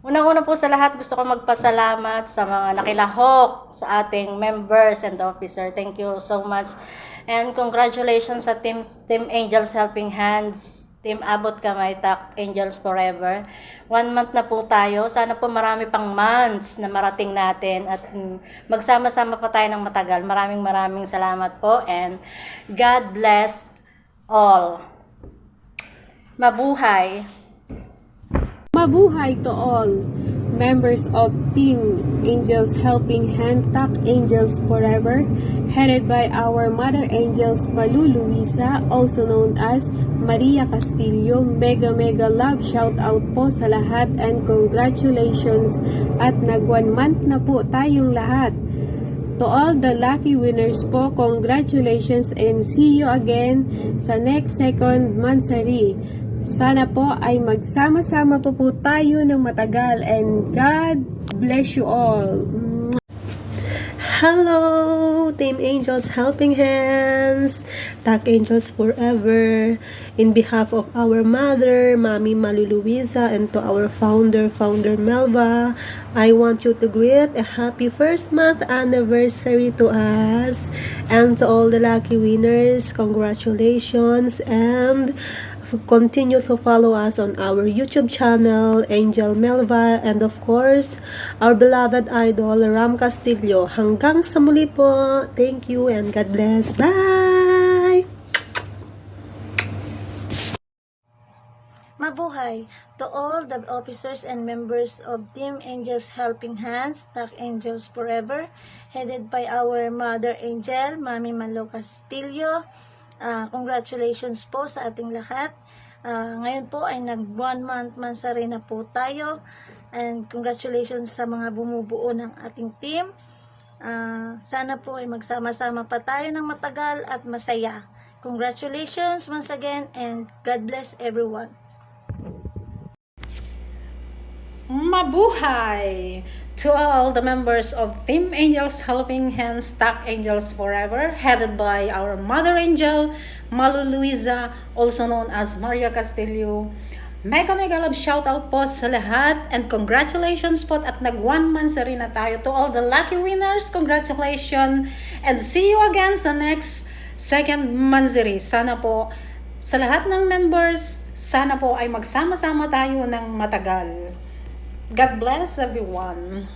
Unang-una po sa lahat, gusto ko magpasalamat sa mga nakilahok sa ating members and officer. Thank you so much. And congratulations sa Team Angels Helping Hands, Team Abot Kamay, Tak Angels Forever. 1 month na po tayo. Sana po marami pang months na marating natin at magsama-sama pa tayo ng matagal. Maraming salamat po and God bless all. Mabuhay! Mabuhay to all members of Team Angels Helping Hand, Tak Angels Forever, headed by our Mother Angels Malu Luisa, also known as Maria Castillo. Mega love shout out po sa lahat and congratulations at nag 1 month na po tayong lahat. To all the lucky winners po, congratulations and see you again sa next second Mansari. Sana po ay magsama-sama po tayo ng matagal and God bless you all. Hello, Team Angels Helping Hands, Tak Angels Forever. In behalf of our mother, Mami Malu Luisa, and to our founder Melva, I want you to greet a happy 1st month anniversary to us. And to all the lucky winners, congratulations, and continue to follow us on our YouTube channel, Angel Melva, and of course, our beloved idol, Ram Castillo. Hanggang sa muli po. Thank you and God bless. Bye! Mabuhay to all the officers and members of Team Angels Helping Hands, Tak Angels Forever, headed by our Mother Angel, Mami Malo Castillo. Congratulations po sa ating lahat. Ngayon po ay nag 1 month mansari na po tayo. And congratulations sa mga bumubuo ng ating team. Sana po ay magsama-sama pa tayo ng matagal at masaya. Congratulations once again and God bless everyone. Mabuhay to all the members of Team Angels Helping Hands, Tak Angels Forever, headed by our Mother Angel, Malu Luisa, also known as Maria Castillo. Mega love shout out po sa lahat and congratulations po at nag 1 month na rin na tayo. To all the lucky winners, congratulations and see you again sa next second Mansari. Sana po sa lahat ng members, sana po ay magsama-sama tayo ng matagal. God bless everyone.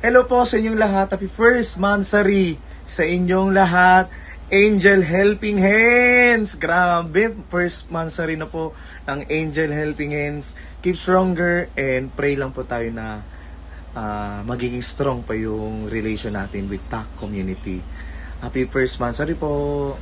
Hello po sa inyong lahat. Happy 1st Mansari sa inyong lahat. Angel Helping Hands. Grabe, 1st Mansari na po ng Angel Helping Hands. Keep stronger and pray lang po tayo na magiging strong pa yung relation natin with TAC community. Happy 1st Mansari po.